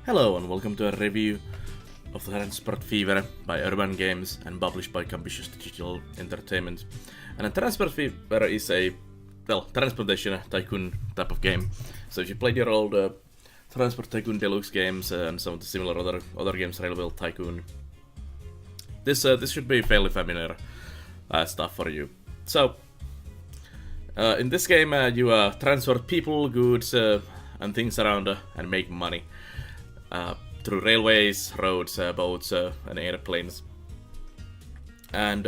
Hello and welcome to a review of Transport Fever by Urban Games and published by Gambitious Digital Entertainment. And a Transport Fever is a, transportation tycoon type of game. So if you played your old Transport Tycoon Deluxe games and some of the similar other games, Railway Tycoon, this should be fairly familiar stuff for you. So in this game you transport people, goods and things around and make money. Through railways, roads, boats, and airplanes. And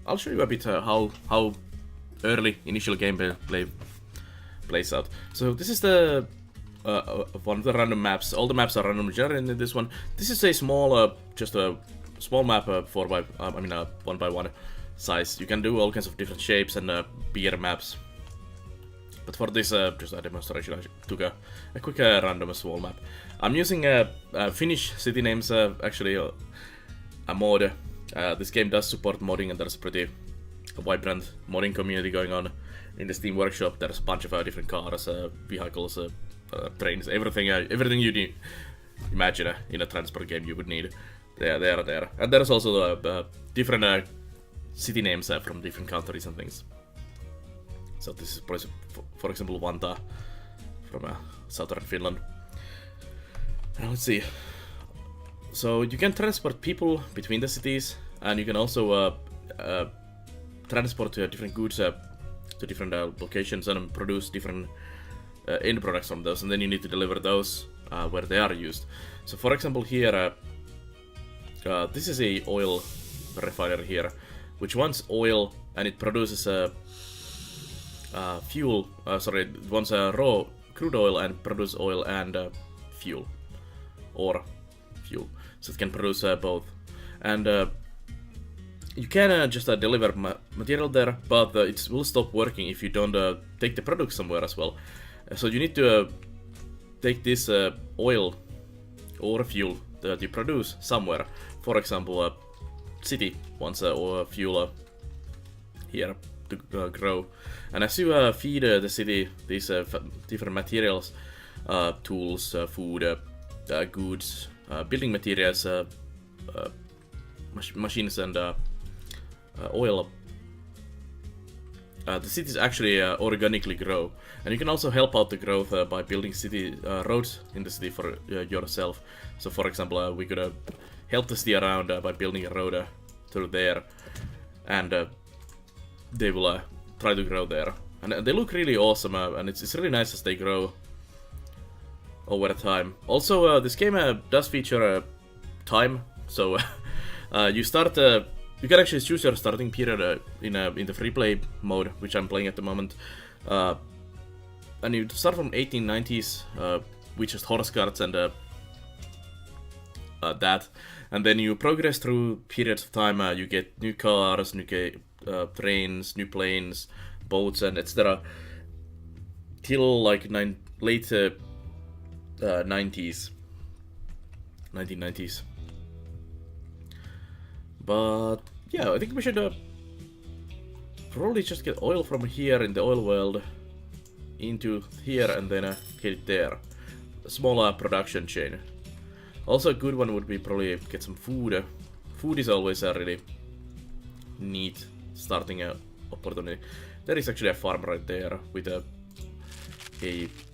I'll show you a bit how early initial gameplay plays out. So this is the one of the random maps. All the maps are randomly generated in this one. This is a small, just a small map, 1 by 1 size. You can do all kinds of different shapes and bigger maps. But for this just a demonstration, I took a quick random small map. I'm using Finnish city names, actually a mod. This game does support modding, and there's a pretty vibrant modding community going on in the Steam workshop. There's a bunch of different cars, vehicles, trains, everything you need. Imagine in a transport game you would need. They are there. And there's also different city names from different countries and things. So this is, for example, Vantaa from southern Finland. And let's see. So you can transport people between the cities, and you can also transport different goods to different locations and produce different end products from those, and then you need to deliver those where they are used. So for example here, this is a oil refinery here, which wants oil and it produces fuel, it wants raw crude oil and produce oil and fuel, or fuel, so it can produce both. And you can just deliver material there, but it will stop working if you don't take the product somewhere as well. So you need to take this oil or fuel that you produce somewhere. For example, city wants fuel here to grow, and as you feed the city these different materials, tools, food, goods, building materials, machines, and oil, the cities actually organically grow. And you can also help out the growth by building city roads in the city for yourself. So for example, we could help the city around by building a road through there, and they will try to grow there. And they look really awesome, and it's really nice as they grow over time. Also, this game does feature time, so you start. You can actually choose your starting period in the free play mode, which I'm playing at the moment. And you start from 1890s, with just horse carts and that, and then you progress through periods of time. You get new cars, new trains, new planes, boats, and etc. Till like late 90s, 1990s. But yeah, I think we should probably just get oil from here in the oil world into here, and then get it there. A smaller production chain. Also a good one would be probably get some food. Food is always a really neat starting opportunity. There is actually a farm right there with a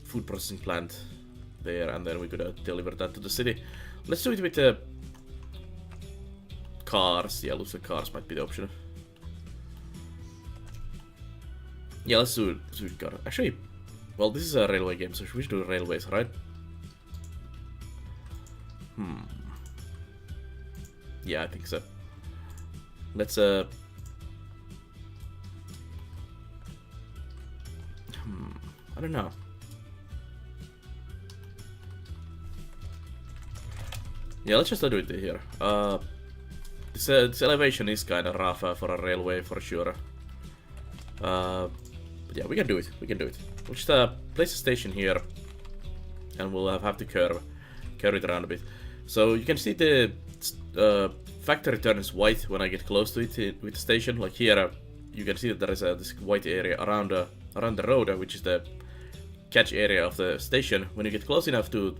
food processing plant there, and then we could deliver that to the city. Let's do it with cars. Yeah, looks like cars might be the option. Yeah, let's do car. Actually, well, this is a railway game, so we should do railways, right? Yeah, I think so. Let's I don't know. Yeah, let's just do it here. This elevation is kind of rough for a railway for sure. But yeah, we can do it. We'll just place a station here, and we'll have to curve it around a bit. So you can see the factory turns white when I get close to it with the station. Like here, you can see that there is this white area around the road, which is the catch area of the station. When you get close enough to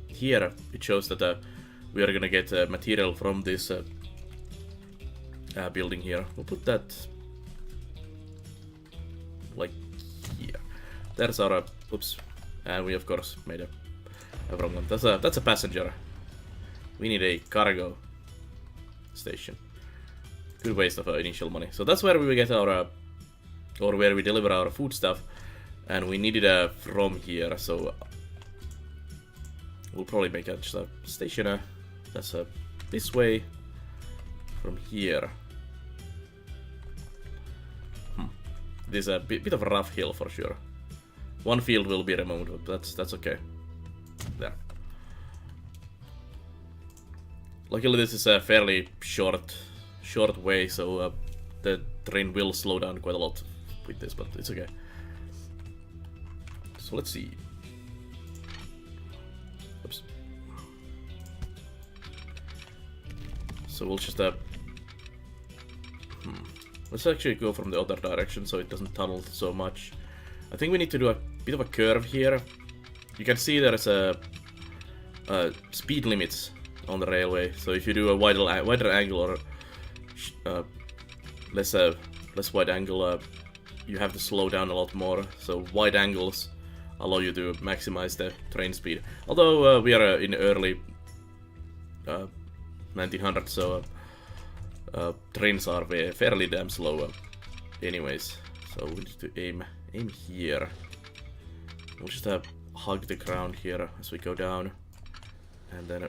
here it shows that we are gonna get material from this building here. We'll put that like here. There's our oops, and we of course made a wrong one. That's a passenger. We need a cargo station. Good waste of initial money. So that's where we get our or where we deliver our food stuff, and we need it from here. So we'll probably make just a station that's this way from here. This is a bit of a rough hill for sure. One field will be removed, but that's okay. There. Luckily, this is a fairly short way, so the train will slow down quite a lot with this, but it's okay. So let's see. Oops. So we'll just let's actually go from the other direction so it doesn't tunnel so much. I think we need to do a bit of a curve here. You can see there's a speed limits on the railway. So if you do a wider angle or less wide angle, you have to slow down a lot more. So wide angles allow you to maximize the train speed. Although we are in early 1900s, so trains are fairly damn slow anyways. So we need to aim here. We'll just hug the ground here as we go down, and then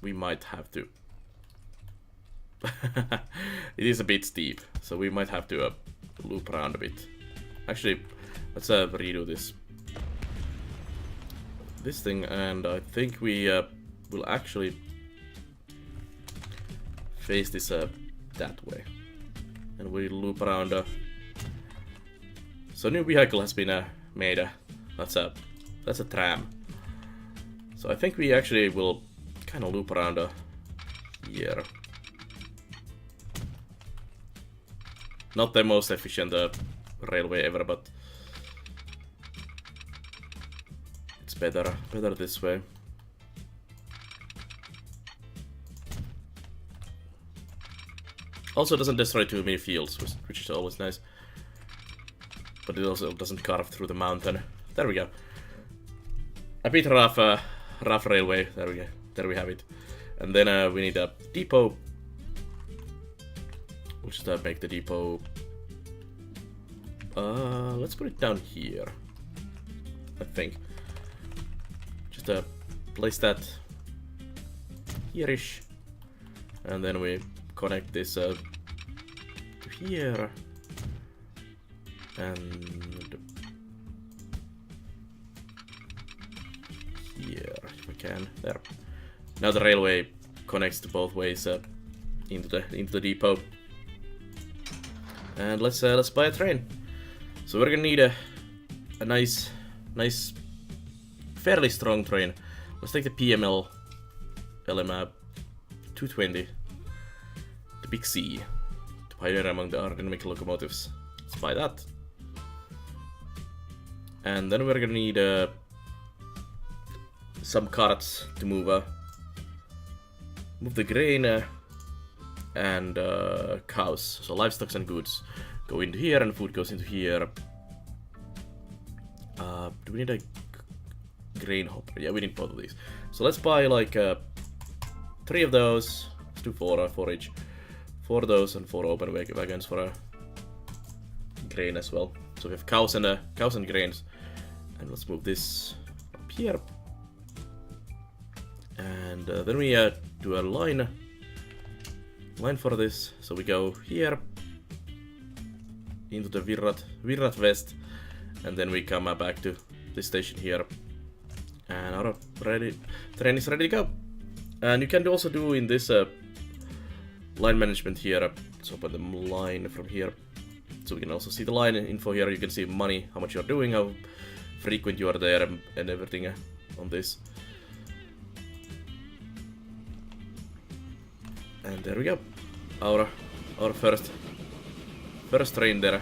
we might have to it is a bit steep, so we might have to loop around a bit. Actually, let's redo this thing, and I think we will actually face this that way, and we loop around. So new vehicle has been made. That's a tram. So I think we actually will kind of loop around here. Not the most efficient railway ever, but it's better this way. Also doesn't destroy too many fields, which is always nice. But it also doesn't carve through the mountain. There we go. A bit rough railway. There we go. There we have it. And then we need a depot. We'll just make the depot. Let's put it down here, I think. Just place that here-ish, and then we connect this to here, and here if I can. There. Now the railway connects to both ways into the depot. And let's buy a train. So we're gonna need a nice, fairly strong train. Let's take the PML LM 220, the Big C, the pioneer among the aerodynamic locomotives. Let's buy that. And then we're gonna need some carts to move the grain and cows. So livestock and goods go into here, and food goes into here. Do we need a grain hopper? Yeah, we need both of these. So let's buy like 3 of those. Let's do 4 each. 4 of those and 4 open wagons for grain as well. So we have cows and grains. And let's move this up here. And then we do a line for this. So we go here into the Virrat West, and then we come back to this station here, and our train is ready to go. And you can also do in this line management here. Let's open the line from here, so we can also see the line info here. You can see money, how much you're doing, how frequent you are there, and everything on this. And there we go, our first train there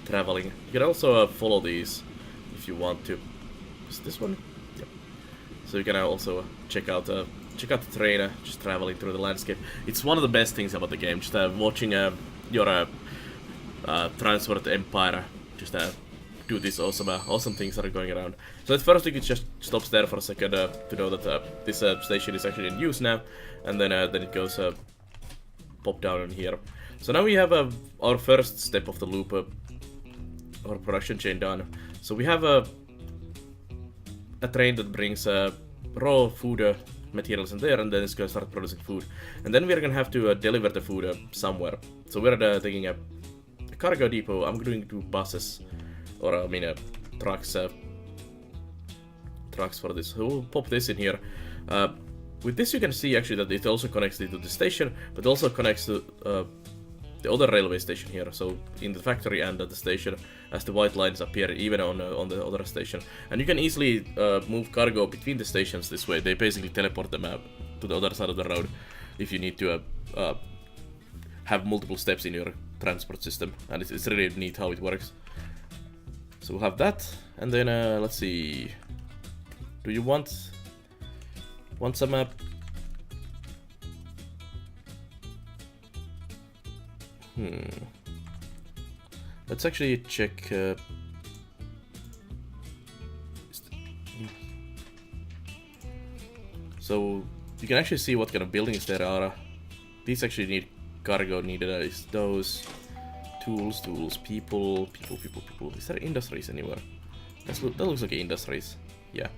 traveling. You can also follow these if you want to. Is this one? Yep. So you can also check out the train, just traveling through the landscape. It's one of the best things about the game, just watching your transport empire just do these awesome things that are going around. So at first you could just stop there for a second to know that this station is actually in use now, and then it goes pop down in here. So now we have our first step of the loop, our production chain done. So we have a train that brings raw food materials in there, and then it's gonna start producing food. And then we're gonna have to deliver the food somewhere. So we're taking a cargo depot. I'm going to do buses, or I mean trucks for this. So we'll pop this in here. With this you can see actually that it also connects to the station, but also connects to the other railway station here. So in the factory and at the station, as the white lines appear even on the other station. And you can easily move cargo between the stations this way. They basically teleport them to the other side of the road if you need to have multiple steps in your transport system. And it's really neat how it works. So we'll have that, and then let's see. Do you want some Let's actually check. So you can actually see what kind of buildings there are. These actually need cargo needed. Is those tools, people. Is there industries anywhere? That looks like industries. Yeah.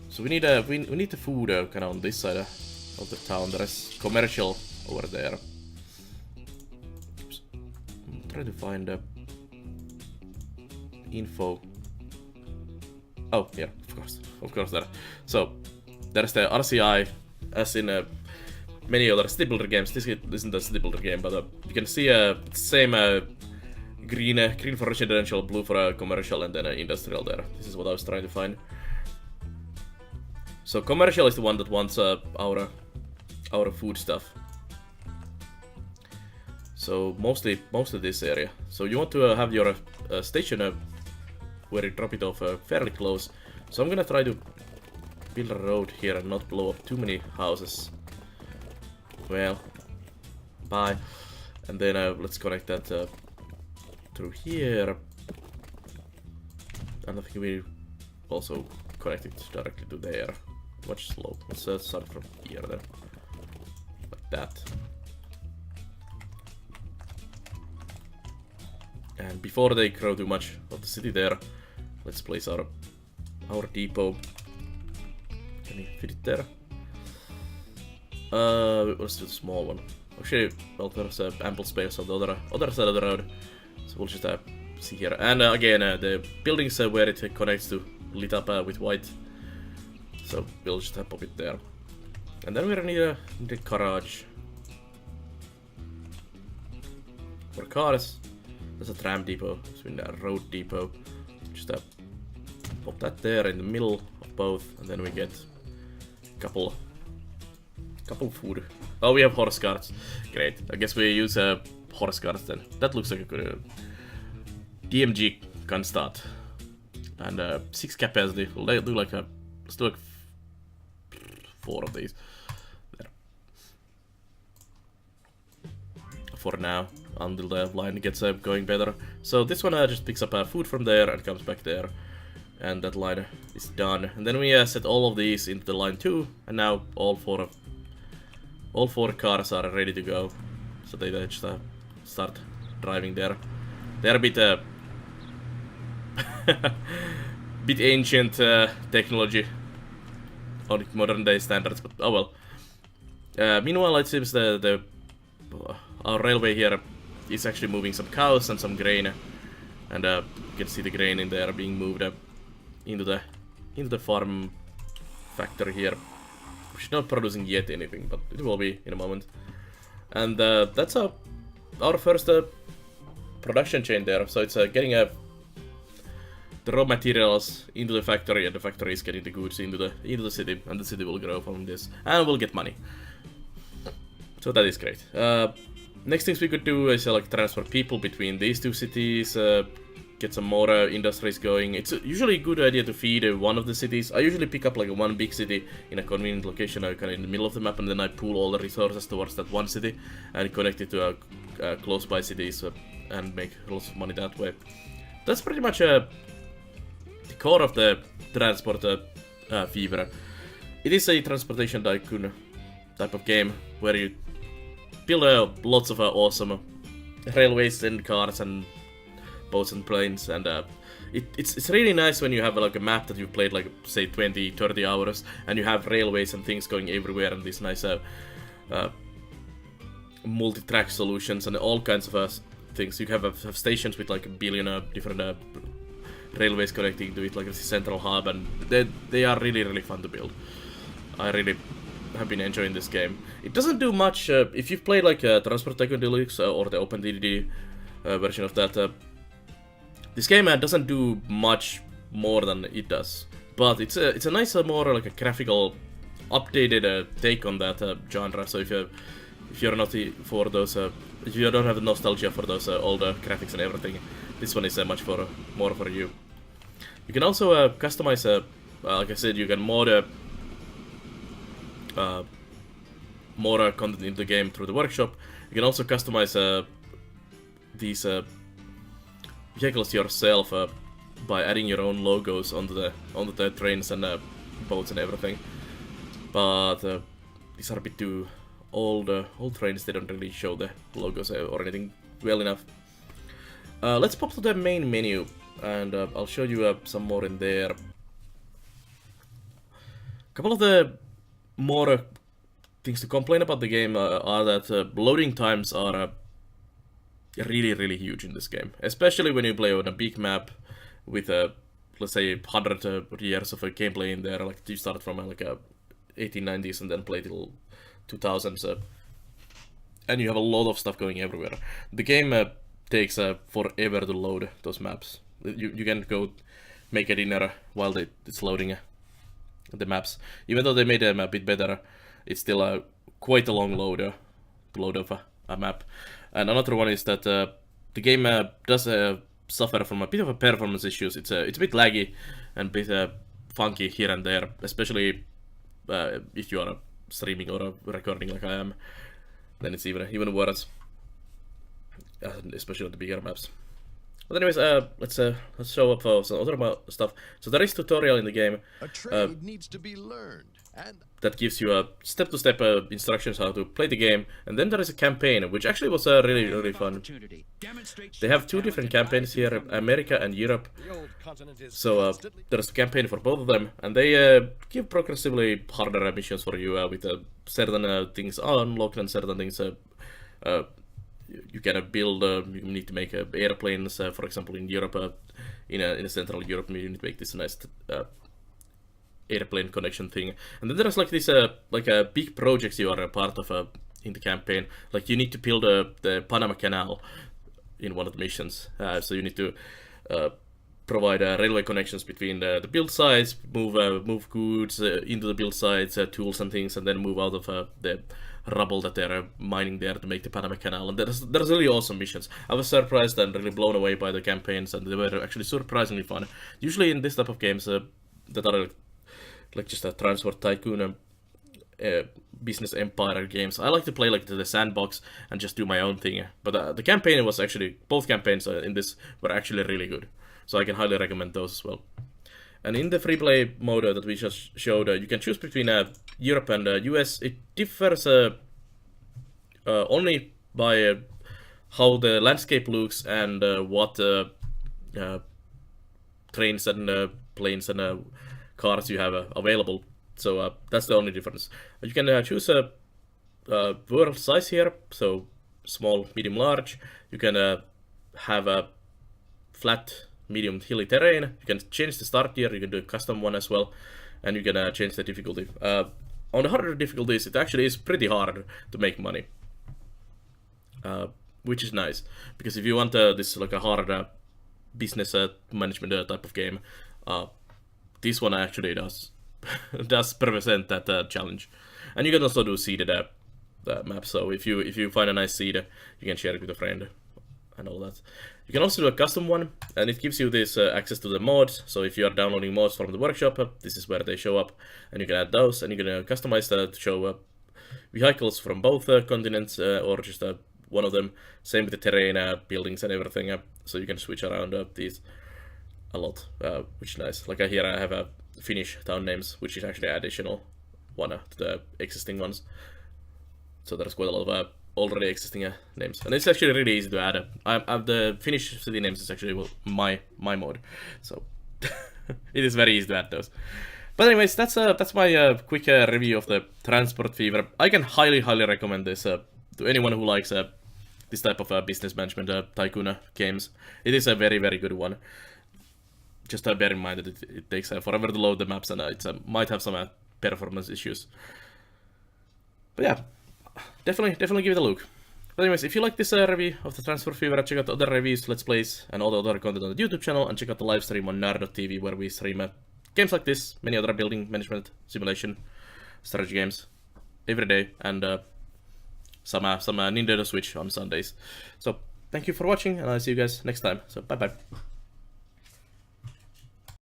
So we need the food kind of on this side of the town. There is commercial over there. Oops. I'm trying to find info. Oh, yeah, of course there. So there's the RCI, as in many other city builder games. This isn't a city builder game, but you can see same green for residential, blue for commercial, and then industrial there. This is what I was trying to find. So commercial is the one that wants our food stuff. So mostly this area. So you want to have your station where you drop it off fairly close. So I'm gonna try to build a road here and not blow up too many houses. Well, bye. And then let's connect that through here. And I think we also connect it directly to there. Much slope. Let's start from here then. Like that. And before they grow too much of the city there, let's place our depot. Can we fit it there? Let's do the small one. Actually, well, there's ample space on the other side of the road. So we'll just see here. And again, the buildings where it connects to lit up with white. So we'll just pop it there. And then we need a garage. For cars, there's a tram depot, so we need a road depot. Just pop that there in the middle of both, and then we get a couple food. Oh, we have horse carts. Great. I guess we use horse carts then. That looks like a good DMG can start. And 6 capacity. We'll do like let's do like 4 of these. There. For now, until the line gets going better. So this one just picks up food from there and comes back there. And that line is done. And then we set all of these into the line 2. And now all four cars are ready to go. So they just start driving there. They're a bit bit ancient technology on modern day standards, but oh well. Meanwhile, it seems our railway here is actually moving some cows and some grain, and you can see the grain in there being moved into the farm factory here, which is not producing yet anything, but it will be in a moment. And that's our first production chain there. So it's getting the raw materials into the factory, and the factory is getting the goods into the city, and the city will grow from this, and we'll get money. So that is great. Next things we could do is like transfer people between these two cities, get some more industries going. It's usually a good idea to feed one of the cities. I usually pick up like one big city in a convenient location, kind of in the middle of the map, and then I pool all the resources towards that one city and connect it to close by cities and make lots of money that way. That's pretty much the core of the transport fever. It is a transportation tycoon type of game where you build lots of awesome railways and cars and boats and planes, and it's really nice when you have like a map that you've played like say 20-30 hours and you have railways and things going everywhere and these nice multi-track solutions and all kinds of things. You have stations with like a billion different railways connecting to it, like a central hub, and they are really fun to build. I really have been enjoying this game. It doesn't do much. If you've played like Transport Tycoon Deluxe or the OpenDDD version of that, this game doesn't do much more than it does. But it's a nice, more like a graphical, updated take on that genre. So if you're not for those, if you don't have nostalgia for those older graphics and everything, this one is much more for you. You can also customize. Like I said, you can mod more content in the game through the workshop. You can also customize these vehicles yourself by adding your own logos onto the trains and boats and everything. But these are a bit too old trains. They don't really show the logos or anything well enough. Let's pop to the main menu and I'll show you some more in there. A couple of the more things to complain about the game are that loading times are really huge in this game, especially when you play on a big map with let's say 100 years of gameplay in there. Like you start from like 1890s and then play till 2000s, and you have a lot of stuff going everywhere. The game takes forever to load those maps. You can go make a dinner while it's loading the maps. Even though they made them a bit better, it's still quite a long load to load of a map. And another one is that the game does suffer from a bit of a performance issues. It's a bit laggy and a bit funky here and there, especially if you are streaming or recording like I am. Then it's even worse, especially on the bigger maps. But anyways, let's show up some other stuff. So there is tutorial in the game. A trade needs to be learned, and that gives you step-to-step instructions how to play the game, and then there is a campaign, which actually was really fun. They have two different campaigns here, America and Europe. So there's a campaign for both of them, and they give progressively harder missions for you with certain things unlocked and certain things you can build. You need to make airplanes, for example, in Europe, in Central Europe, you need to make this nice airplane connection thing. And then there's like this big projects you are a part of in the campaign. Like you need to build the Panama Canal in one of the missions. So you need to provide railway connections between the build sites, move goods into the build sites, tools and things, and then move out of the rubble that they're mining there to make the Panama Canal. And there's really awesome missions. I was surprised and really blown away by the campaigns, and they were actually surprisingly fun. Usually in this type of games that are like just a transport tycoon business empire games, I like to play like the sandbox and just do my own thing. But the campaign was actually, both campaigns in this were actually really good. So I can highly recommend those as well. And in the free play mode that we just showed, you can choose between Europe and US. It differs only by how the landscape looks and what trains and planes and cars you have available. So that's the only difference. You can choose a world size here, so small, medium, large. You can have a flat, medium, hilly terrain. You can change the start tier. You can do a custom one as well, and you can change the difficulty. On the harder difficulties, it actually is pretty hard to make money, which is nice, because if you want this like a hard business management type of game, this one actually does represent that challenge. And you can also do seeded map. So if you find a nice seed, you can share it with a friend and all that. You can also do a custom one, and it gives you this access to the mods. So if you are downloading mods from the workshop, this is where they show up, and you can add those, and you can customize that to show vehicles from both continents, or just one of them. Same with the terrain, buildings and everything, so you can switch around these a lot, which is nice. Like here I have Finnish town names, which is actually additional one to the existing ones. So there's quite a lot of already existing names, and it's actually really easy to add. The Finnish city names is actually my mod, so it is very easy to add those. But anyways, that's my quick review of the Transport Fever. I can highly recommend this to anyone who likes this type of business management tycoon games. It is a very good one. Just bear in mind that it takes forever to load the maps, and it might have some performance issues. But yeah, definitely give it a look. But anyways, if you like this review of the Transport Fever, check out the other reviews, let's plays, and all the other content on the YouTube channel, and check out the live stream on Nerd.tv, where we stream games like this, many other building management, simulation, strategy games every day, and some Nintendo Switch on Sundays. So thank you for watching, and I'll see you guys next time. So bye bye.